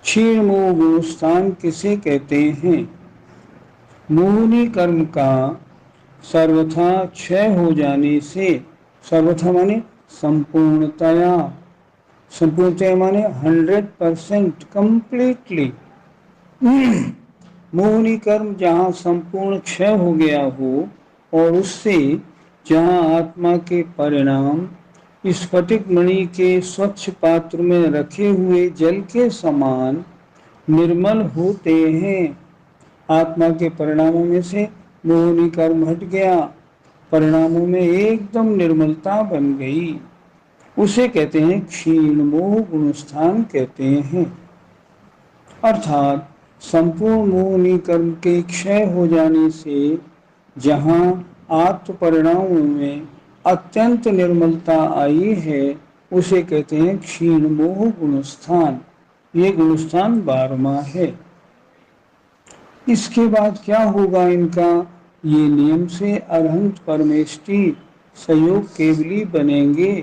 क्षीण मोह गुणस्थान किसे कहते हैं? मोहनी कर्म का सर्वथा क्षय हो जाने से, सर्वथा माने संपूर्णतया, संपूर्णतया माने 100% कंप्लीटली। मोहनी कर्म जहाँ संपूर्ण क्षय हो गया हो और उससे जहाँ आत्मा के परिणाम स्फटिक मणि के स्वच्छ पात्र में रखे हुए जल के समान निर्मल होते हैं। आत्मा के परिणामों में से मोहनी कर्म हट गया, परिणामों में एकदम निर्मलता बन गई, उसे कहते हैं क्षीण मोह गुणस्थान कहते हैं। अर्थात संपूर्ण मोहनी कर्म के क्षय हो जाने से जहाँ आत्म परिणामों में अत्यंत निर्मलता आई है, उसे कहते हैं क्षीण मोह गुणस्थान। ये गुणस्थान 12वां है। इसके बाद क्या होगा इनका? ये नियम से अरहंत परमेष्टि संयोग केवली बनेंगे।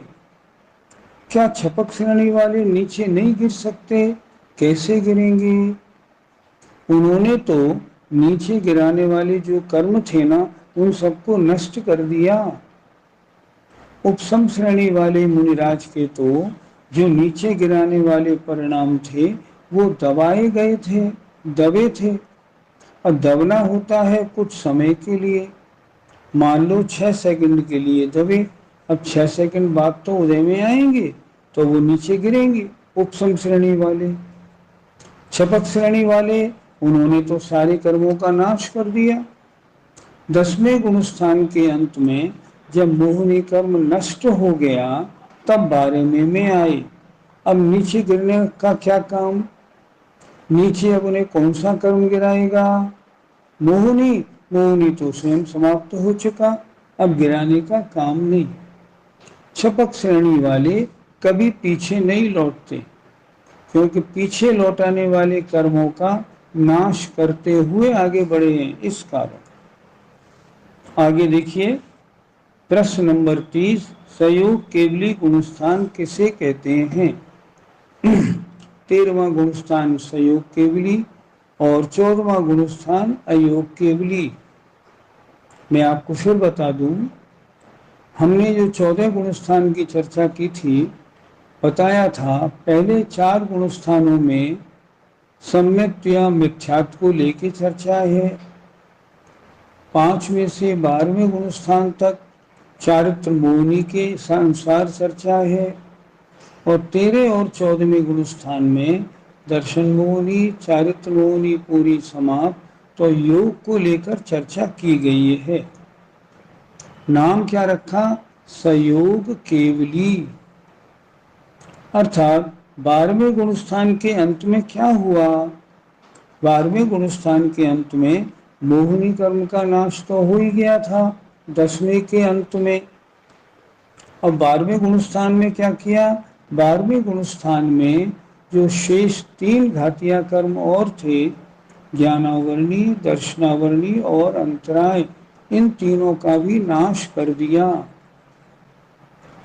क्या छपक श्रेणी वाले नीचे नहीं गिर सकते? कैसे गिरेंगे? उन्होंने तो नीचे गिराने वाले जो कर्म थे ना, उन सबको नष्ट कर दिया। उपसम श्रेणी वाले मुनिराज के तो जो नीचे गिराने वाले परिणाम थे वो दबाए गए थे, दबे थे। और दबना होता है कुछ समय के लिए, मान लो 6 सेकंड के लिए दबे। अब 6 सेकंड बाद तो उदय में आएंगे, तो वो नीचे गिरेंगे। उपसम श्रेणी वाले, छपक श्रेणी वाले, उन्होंने तो सारे कर्मों का नाश कर दिया। 10वें गुणस्थान के अंत में जब मोहिनी कर्म नष्ट हो गया, तब 12वें में आए। अब नीचे गिरने का क्या काम? नीचे अब उन्हें कौन सा कर्म गिराएगा? मोहिनी, मोहिनी तो स्वयं समाप्त हो चुका, अब गिराने का काम नहीं। छपक श्रेणी वाले कभी पीछे नहीं लौटते, क्योंकि पीछे लौटाने वाले कर्मों का नाश करते हुए आगे बढ़े हैं, इस कारण। आगे देखिए प्रश्न नंबर 30, संयोग केवली गुणस्थान किसे कहते हैं? 13वां गुणस्थान संयोग केवली और 14वां गुणस्थान अयोग केवली। मैं आपको फिर बता दूं, हमने जो 14 गुणस्थान की चर्चा की थी, बताया था पहले 4 गुणस्थानों में सम्यक्त या मिथ्यात्व को लेकर चर्चा है। 5 में से 12वें गुणस्थान तक चारित्र मोहिनी के अनुसार चर्चा है, और 13 और 14वें गुणस्थान में दर्शन मोहिनी, चारित्र मोहिनी पूरी समाप्त, तो योग को लेकर चर्चा की गई है। नाम क्या रखा? संयोग केवली। अर्थात 12वें गुणस्थान के अंत में क्या हुआ? 12वें गुणस्थान के अंत में मोहिनी कर्म का नाश तो हो ही गया था 10वें के अंत में। अब 12वें गुणस्थान में क्या किया? 12वें गुणस्थान में जो शेष 3 घातिया कर्म और थे, ज्ञानावरणी, दर्शनावरणी और अंतराय, इन तीनों का भी नाश कर दिया।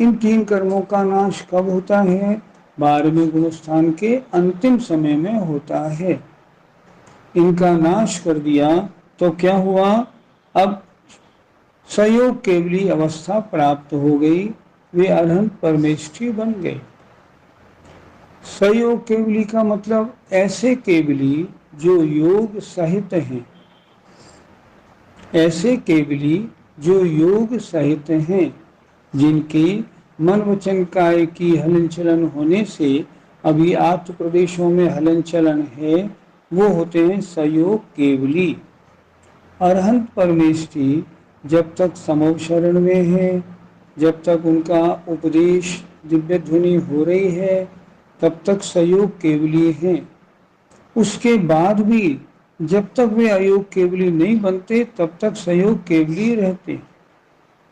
इन 3 कर्मों का नाश कब होता है? 12वें गुणस्थान के अंतिम समय में होता है। इनका नाश कर दिया तो क्या हुआ? अब संयोग केवली अवस्था प्राप्त हो गई, वे अरहंत परमेष्ठी बन गए। संयोग केवली का मतलब ऐसे केवली जो योग सहित हैं, ऐसे केवली जो योग सहित हैं, जिनके मन वचन काय की हलन चलन होने से अभी आत्म प्रदेशों में हलन चलन है, वो होते हैं संयोग केवली। अरहंत परमेष्ठी जब तक समव शरण में है, जब तक उनका उपदेश दिव्य ध्वनि हो रही है, तब तक संयोग केवली हैं। उसके बाद भी जब तक वे अयोग केवली नहीं बनते, तब तक संयोग केवली रहते।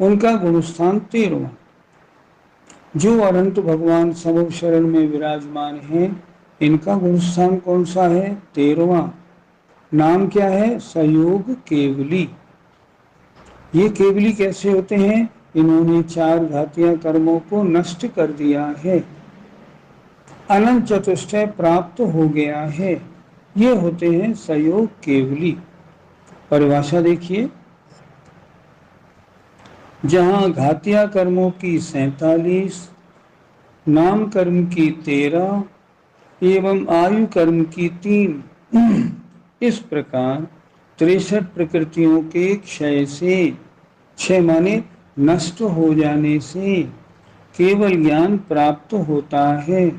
उनका गुणस्थान 13वां। जो अनंत भगवान समव शरण में विराजमान हैं, इनका गुणस्थान कौन सा है? 13वां। नाम क्या है? संयोग केवली। ये केवली कैसे होते हैं? इन्होंने 4 घातिया कर्मों को नष्ट कर दिया है, अनंत चतुष्टय प्राप्त हो गया है। ये होते हैं संयोग केवली। परिभाषा देखिए, जहां घातिया कर्मों की 47, नाम कर्म की 13 एवं आयु कर्म की 3, इस प्रकार 63 प्रकृतियों के क्षय से, क्षय माने नष्ट हो जाने से केवल ज्ञान प्राप्त होता है।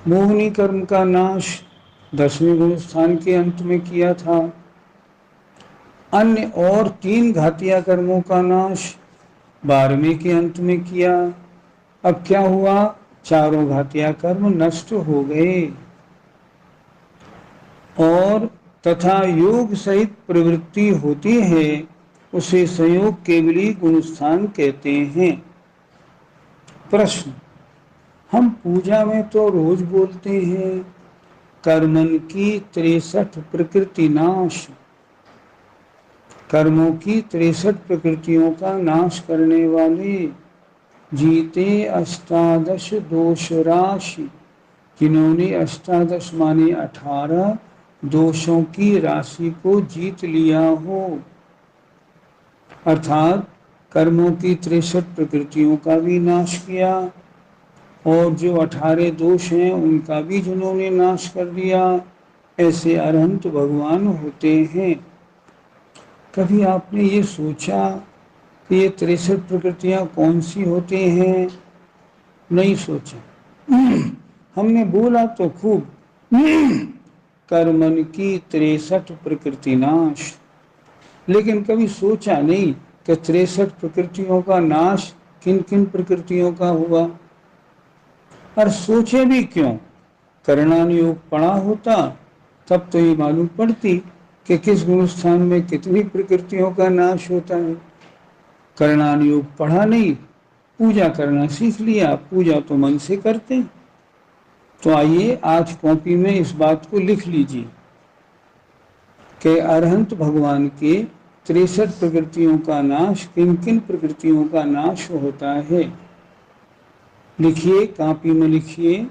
मोहिनी कर्म का नाश 10वें गुणस्थान के अंत में किया था। अन्य और 3 घातिया कर्मों का नाश 12वें के अंत में किया। अब क्या हुआ? चारों घातिया कर्म नष्ट हो गए, और तथा योग सहित प्रवृत्ति होती है, उसे संयोग केवली गुणस्थान कहते हैं। प्रश्न: हम पूजा में तो रोज बोलते हैं कर्मन की 63 प्रकृति नाश, कर्मों की 63 प्रकृतियों का नाश करने वाले, जीते अष्टादश दोष राशि, जिन्होंने अष्टादश माने 18 दोषों की राशि को जीत लिया हो, अर्थात कर्मों की 63 प्रकृतियों का भी नाश किया और जो 18 दोष हैं उनका भी जिन्होंने नाश कर दिया, ऐसे अरहंत भगवान होते हैं। कभी आपने ये सोचा कि ये 63 प्रकृतियां कौन सी होती हैं? नहीं सोचा। हमने बोला तो खूब, कर्मन की 63 प्रकृति नाश, लेकिन कभी सोचा नहीं कि 63 प्रकृतियों का नाश किन किन प्रकृतियों का हुआ। और सोचे भी क्यों? करणानुयोग पढ़ा होता तब तो ये मालूम पड़ती कि किस गुण स्थान में कितनी प्रकृतियों का नाश होता है। करणानुयोग पढ़ा नहीं, पूजा करना सीख लिया, पूजा तो मन से करते। तो आइए आज कॉपी में इस बात को लिख लीजिए कि अरहंत भगवान के 63 प्रकृतियों का नाश किन किन प्रकृतियों का नाश होता है। लिखिए, कॉपी में लिखिए।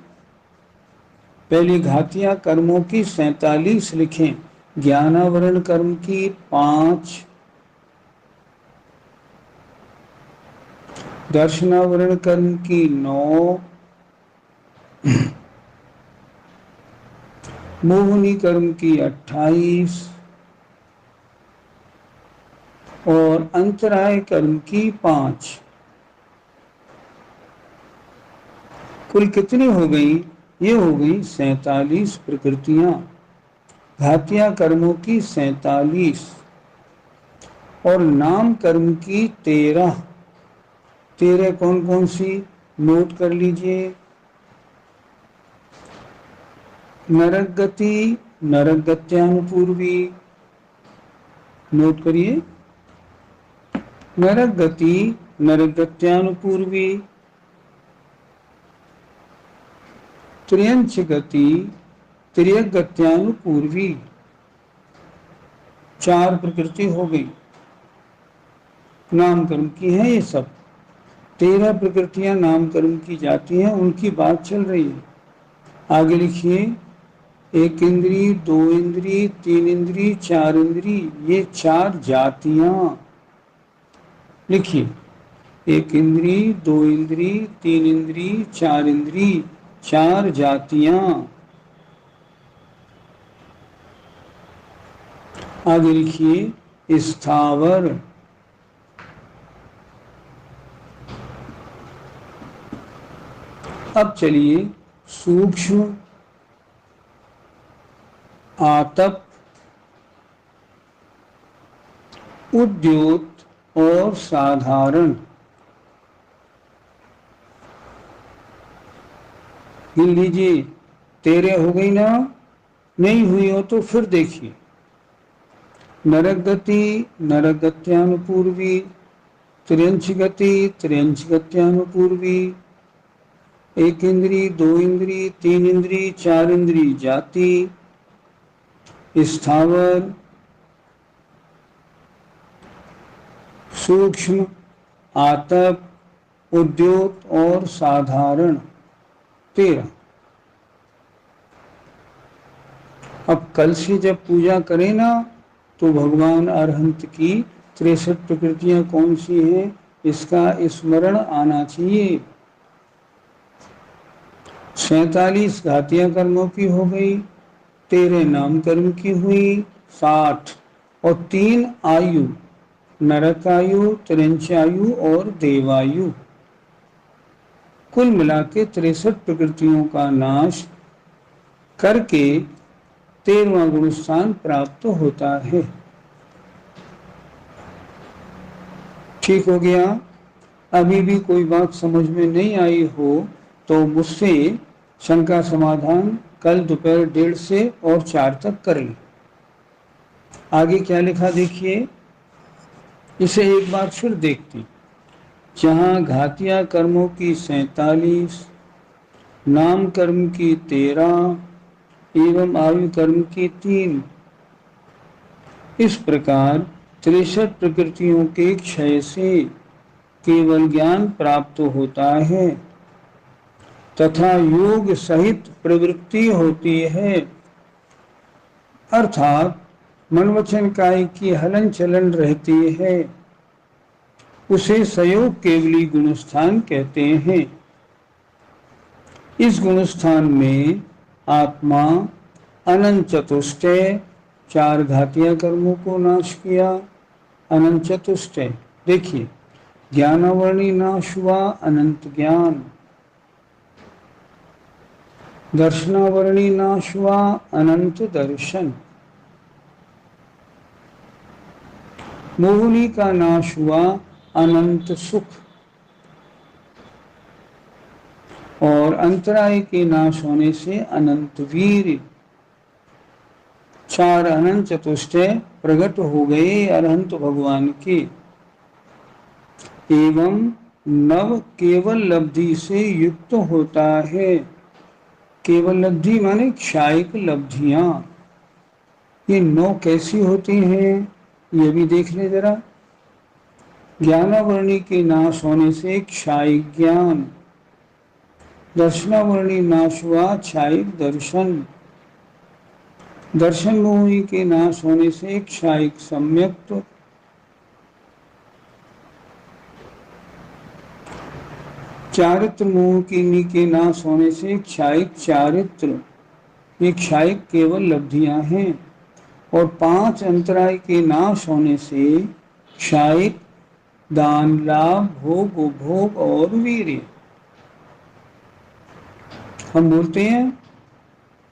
पहली घातिया कर्मों की 47 लिखें। ज्ञानावरण कर्म की 5, दर्शनावरण कर्म की 9, मोहनी कर्म की 28 और अंतराय कर्म की 5। कुल कितनी हो गई? ये हो गई 47 प्रकृतियां। घातिया कर्मों की 47 और नाम कर्म की 13। 13 कौन कौन सी? नोट कर लीजिए। नरक गति, नरक गत्यानुपूर्वी, नोट करिए। नरक गति, नरक गत्यानुपूर्वी, त्र्यंच गति, त्र्यक गत्यानुपूर्वी। 4 प्रकृति हो गई, नाम कर्म की है ये सब। 13 प्रकृतियां नाम कर्म की जाती हैं, उनकी बात चल रही है। आगे लिखिए। 1 इंद्री, 2 इंद्री, 3 इंद्री, 4 इंद्री, ये 4 जातियां। लिखिए, 1 इंद्री, 2 इंद्री, 3 इंद्री, 4 इंद्री, 4 जातियां। आगे लिखिए। स्थावर, अब चलिए सूक्ष्म, आतप, उद्योत और साधारण। गिन लीजिए। 13 हो गई ना? नहीं हुई हो तो फिर देखिए। नरक गति, नरक गत्यानुपूर्वी, त्र्यंच गति, त्र्यंच गत्यानुपूर्वी, 1 इंद्री, 2 इंद्री, 3 इंद्री, 4 इंद्री जाति, स्थावर, सूक्ष्म, आतप, उद्योत और साधारण। 13। अब कल से जब पूजा करें ना तो भगवान अरहंत की 63 प्रकृतियां कौन सी हैं इसका स्मरण आना चाहिए। 47 घातिया कर्मों की हो गई, 13 नाम कर्म की हुई, 60 और 3 आयु, नरक आयु, त्रिंच आयु और देवायु। कुल मिला के 63 प्रकृतियों का नाश करके 13वां गुण स्थान प्राप्त होता है। ठीक हो गया? अभी भी कोई बात समझ में नहीं आई हो तो मुझसे शंका समाधान कल दोपहर 1:30 से और 4 तक करें। आगे क्या लिखा देखिए। इसे एक बार फिर देखते। जहां घातिया कर्मों की 47, नाम कर्म की 13 एवं आयु कर्म की 3, इस प्रकार 63 प्रकृतियों के क्षय से केवल ज्ञान प्राप्त होता है तथा योग सहित प्रवृत्ति होती है, अर्थात मन वचन काय की हलन चलन रहती है, उसे सयोग केवली गुणस्थान कहते हैं। इस गुणस्थान में आत्मा अनंत चतुष्टय 4 घातीय कर्मों को नाश किया। अनंत चतुष्टय देखिए, ज्ञानावरणी नाश हुआ, अनंत ज्ञान। दर्शनावरणी नाश हुआ, अनंत दर्शन। मोहिनी का नाश हुआ, अनंत सुख। और अंतराय के नाश होने से अनंत वीर। 4 अनंत चतुष्टय प्रकट हो गए अरहंत भगवान के। एवं नव केवल लब्धि से युक्त होता है। केवल लब्धि माने क्षायिक लब्धियां। ये 9 कैसी होती हैं, ये भी देख ले जरा। ज्ञानावरणी के नाश होने से क्षायिक ज्ञान। दर्शनावरणी नाश हुआ, क्षायिक दर्शन। दर्शन मोही के नाश होने से क्षायिक सम्यक्त। चारित्र मोह के नाश होने से क्षायिक चारित्र। ये क्षायिक केवल लब्धियां हैं। और 5 अंतराय के नाश होने से क्षायिक दान, लाभ, भोग, उपभोग और वीर्य। हम बोलते हैं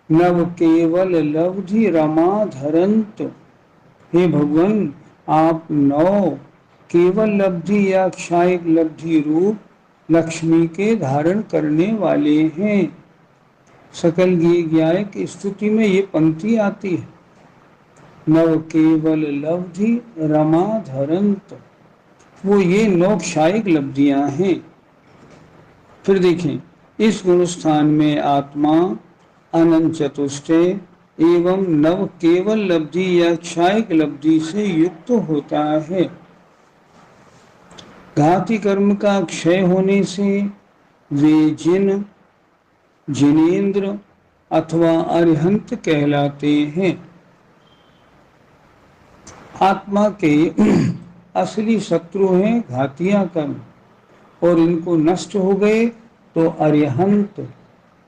नव केवल लब्धि रमा धरंत। हे भगवान, आप 9 केवल लब्धि या क्षायिक लब्धि रूप लक्ष्मी के धारण करने वाले हैं। सकल ज्ञाय की स्तुति में ये पंक्ति आती है, नव केवल लब्धि रमा धरंत। वो ये 9 क्षायिक लब्धियां हैं। फिर देखें, इस गुणस्थान में आत्मा अनंत चतुष्टय एवं नव केवल लब्धि या क्षायिक लब्धि से युक्त होता है। घाती कर्म का क्षय होने से वे जिनेन्द्र अथवा अरिहंत कहलाते हैं। आत्मा के असली शत्रु हैं घातिया कर्म, और इनको नष्ट हो गए तो अरिहंत,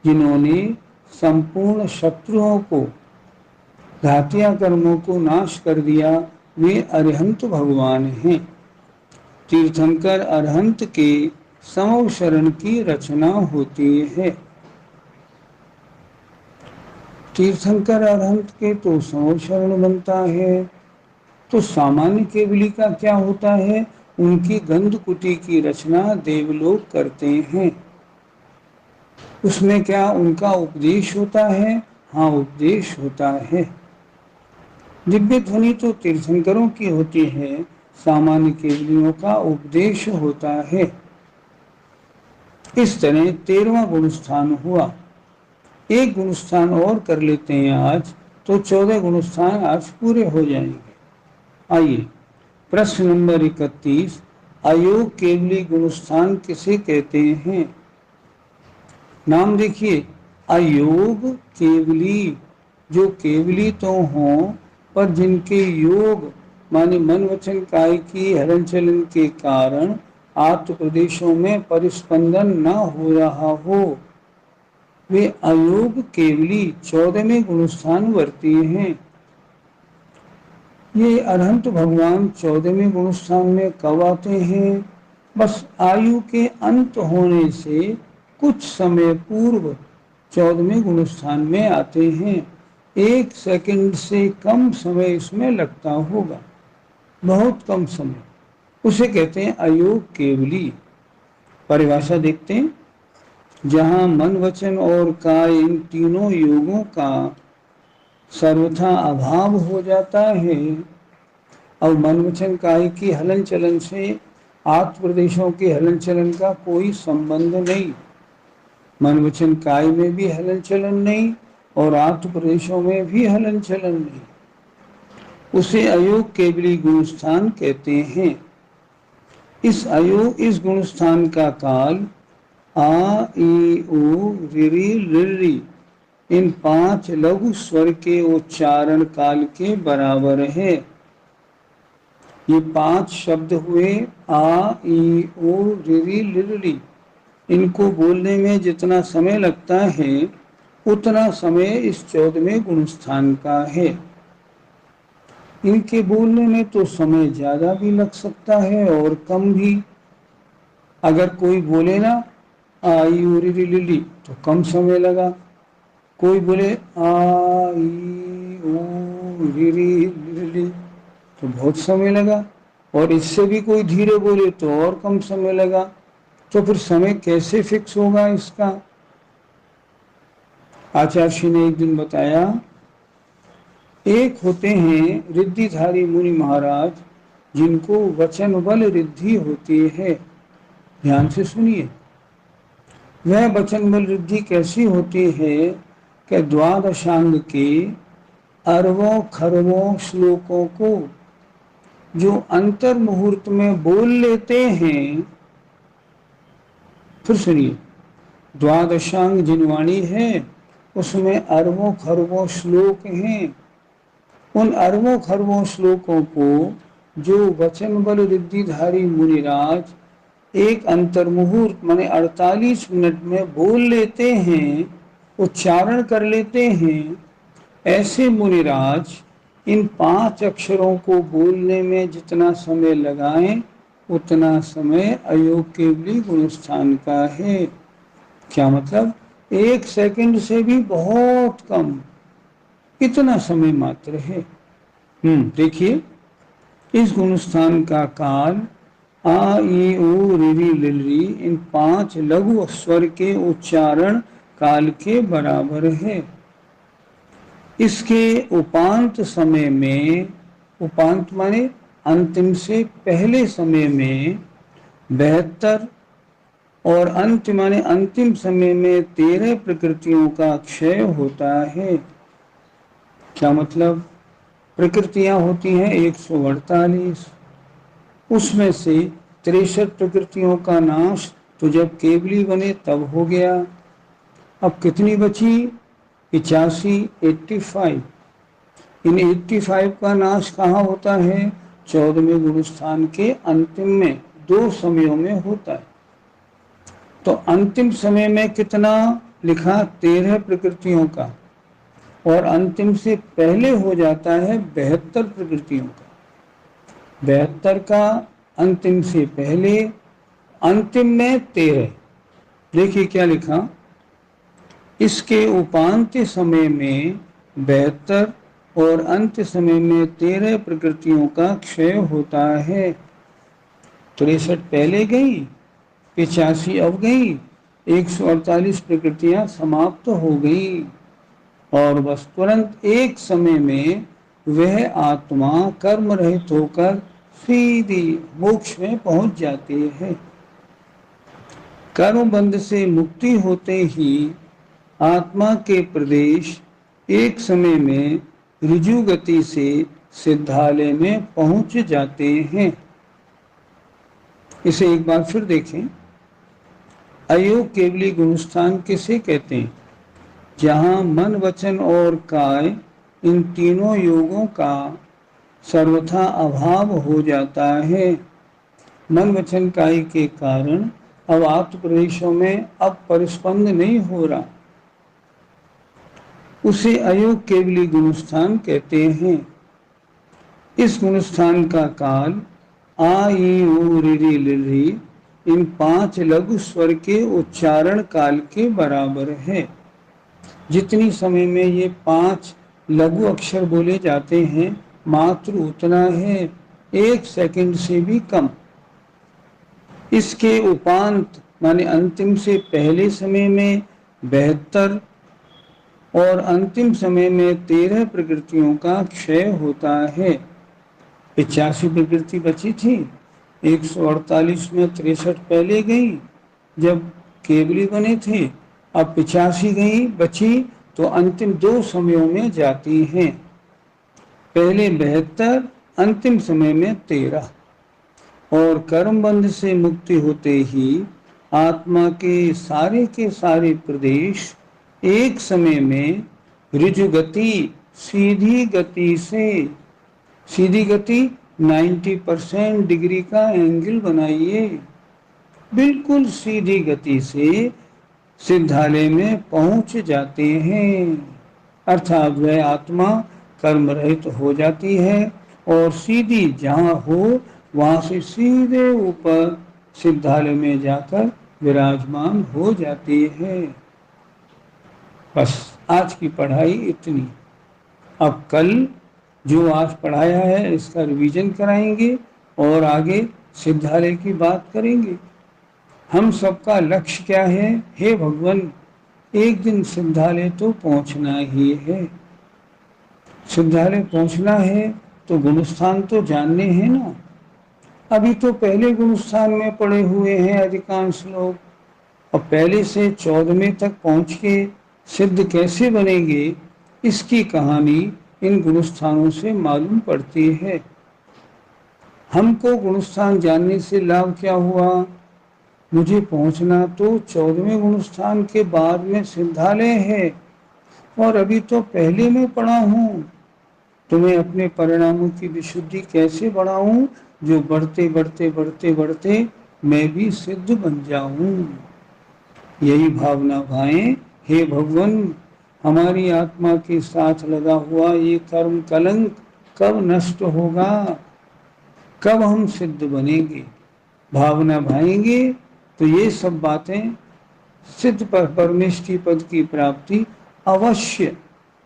जिन्होंने संपूर्ण शत्रुओं को, घातिया कर्मों को नाश कर दिया, वे अरिहंत भगवान हैं। तीर्थंकर अरहंत के समव शरण की रचना होती है। तीर्थंकर अरहंत के तो समव शरण बनता है। तो सामान्य केवली का क्या होता है, उनकी गंधकुटी की रचना देवलोक करते हैं। उसमें क्या उनका उपदेश होता है? हाँ, उपदेश होता है। दिव्य ध्वनि तो तीर्थंकरों की होती है, सामान्य केवलियों का उपदेश होता है। इस तरह 13वां गुणस्थान हुआ। एक गुणस्थान और कर लेते हैं आज, तो 14 गुणस्थान आज पूरे हो जाएंगे। आइए, प्रश्न नंबर 31, अयोग केवली गुणस्थान किसे कहते हैं? नाम देखिए, अयोग केवली, जो केवली तो हों पर जिनके योग माने मन वचन काय की हलन चलन के कारण आत्म प्रदेशों में परिस्पंदन न हो रहा हो, वे अयोग केवली 14वें गुणस्थान वर्ती हैं। ये अरहंत भगवान 14वें गुणस्थान में कब आते हैं? बस आयु के अंत होने से कुछ समय पूर्व 14वें गुणस्थान में आते हैं। 1 सेकंड से कम समय इसमें लगता होगा, बहुत कम समय। उसे कहते हैं अयोग केवली। परिभाषा देखते हैं, जहां मन वचन और काय इन तीनों योगों का सर्वथा अभाव हो जाता है, और मन वचन काय की हलन चलन से आत्म प्रदेशों के हलन चलन का कोई संबंध नहीं। मन वचन काय में भी हलन चलन नहीं और आत्म प्रदेशों में भी हलन चलन नहीं। उसे अयोग केवली गुणस्थान कहते हैं। इस गुणस्थान का काल आ ई उ रि रि इन 5 लघु स्वर के उच्चारण काल के बराबर है। ये 5 शब्द हुए आ ई उ रि रि, इनको बोलने में जितना समय लगता है उतना समय इस 14वें गुणस्थान का है। इनके बोलने में तो समय ज्यादा भी लग सकता है और कम भी। अगर कोई बोले ना आई उरी लिली तो कम समय लगा, कोई बोले आई उ री लिली तो बहुत समय लगा, और इससे भी कोई धीरे बोले तो और कम समय लगा। तो फिर समय कैसे फिक्स होगा इसका? आचार्य ने एक दिन बताया, एक होते हैं रिद्धिधारी मुनि महाराज जिनको वचन बल रिद्धि होती है। ध्यान से सुनिए, वह वचन बल रिद्धि कैसी होती है कि द्वादशांग के अरबों खरबों श्लोकों को जो अंतर मुहूर्त में बोल लेते हैं। फिर सुनिए, द्वादशांग जिनवाणी है उसमें अरबों खरबों श्लोक हैं। उन अरबों खरबों श्लोकों को जो वचन बल रिद्धिधारी मुनिराज एक अंतर मुहूर्त माने 48 मिनट में बोल लेते हैं, उच्चारण कर लेते हैं, ऐसे मुनिराज इन 5 अक्षरों को बोलने में जितना समय लगाएं उतना समय अयोग केवली गुणस्थान का है। क्या मतलब? 1 सेकंड से भी बहुत कम, इतना समय मात्र है। देखिए, इस गुणस्थान का काल आ ई उ रि रि इन 5 लघु स्वर के उच्चारण काल के बराबर है। इसके उपांत समय में, उपांत माने अंतिम से पहले समय में 72 और अंत माने अंतिम समय में 13 प्रकृतियों का क्षय होता है। क्या मतलब? प्रकृतियां होती हैं 148, उसमें से 63 प्रकृतियों का नाश तो जब केवली बने तब हो गया। अब कितनी बची? 85, 85। इन 85 का नाश कहाँ होता है? 14वें गुणस्थान के अंतिम में 2 समयों में होता है। तो अंतिम समय में कितना लिखा? 13 प्रकृतियों का, और अंतिम से पहले हो जाता है 72 प्रकृतियों का। 72 का अंतिम से पहले, अंतिम में 13। देखिए क्या लिखा, इसके उपांत समय में 72 और अंत समय में 13 प्रकृतियों का क्षय होता है। 63 पहले गई, 85 अब गई, 148 प्रकृतियां समाप्त हो गई, और बस तुरंत एक समय में वह आत्मा कर्म रहित होकर सीधी मोक्ष में पहुंच जाती है। कर्म बंध से मुक्ति होते ही आत्मा के प्रदेश एक समय में ऋजु गति से सिद्धालय में पहुंच जाते हैं। इसे एक बार फिर देखें, अयोग केवली गुणस्थान किसे कहते हैं? जहाँ मन वचन और काय इन तीनों योगों का सर्वथा अभाव हो जाता है। मन वचन काय के कारण अब आत्म प्रदेशों में अब परिस्पंद नहीं हो रहा, उसे अयोग केवली गुणस्थान कहते हैं। इस गुणस्थान का काल आ ई उ रि रि इन 5 लघु स्वर के उच्चारण काल के बराबर है। जितनी समय में ये 5 लघु अक्षर बोले जाते हैं मात्र उतना है, 1 सेकंड से भी कम। इसके उपांत माने अंतिम से पहले समय में 72 और अंतिम समय में 13 प्रकृतियों का क्षय होता है। 85 प्रकृति बची थी, 148 में 63 पहले गई जब केवली बने थे, अब 85 गई बची तो अंतिम 2 समयों में जाती हैं। पहले 72, अंतिम समय में 13। और कर्म बंध से मुक्ति होते ही आत्मा के सारे प्रदेश एक समय में ऋजु गति, सीधी गति से, सीधी गति 90% डिग्री का एंगल बनाइए, बिल्कुल सीधी गति से सिद्धालय में पहुंच जाते हैं। अर्थात वह आत्मा कर्म रहित हो जाती है और सीधी जहां हो वहां से सीधे ऊपर सिद्धालय में जाकर विराजमान हो जाती है। बस आज की पढ़ाई इतनी। अब कल जो आज पढ़ाया है इसका रिवीजन कराएंगे और आगे सिद्धालय की बात करेंगे। हम सबका लक्ष्य क्या है? हे भगवान, एक दिन सिद्धालय तो पहुंचना ही है। सिद्धालय पहुंचना है तो गुणस्थान तो जानने हैं ना। अभी तो पहले गुणस्थान में पड़े हुए हैं अधिकांश लोग, और पहले से 14वें तक पहुंच के सिद्ध कैसे बनेंगे, इसकी कहानी इन गुणस्थानों से मालूम पड़ती है। हमको गुणस्थान जानने से लाभ क्या हुआ? मुझे पहुंचना तो 14वें गुणस्थान के बाद में सिद्धालय है, और अभी तो पहले में पढ़ा हूं। तो मैं अपने परिणामों की विशुद्धि कैसे बढ़ाऊं, जो बढ़ते बढ़ते बढ़ते बढ़ते मैं भी सिद्ध बन जाऊं। यही भावना भाएं। हे भगवान, हमारी आत्मा के साथ लगा हुआ ये कर्म कलंक कब नष्ट होगा, कब हम सिद्ध बनेंगे? भावना भाएंगे तो ये सब बातें, सिद्ध पर परमेष्टि पद की प्राप्ति अवश्य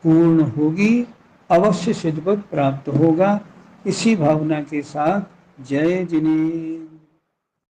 पूर्ण होगी, अवश्य सिद्ध पद प्राप्त होगा। इसी भावना के साथ जय जिनेन्द्र।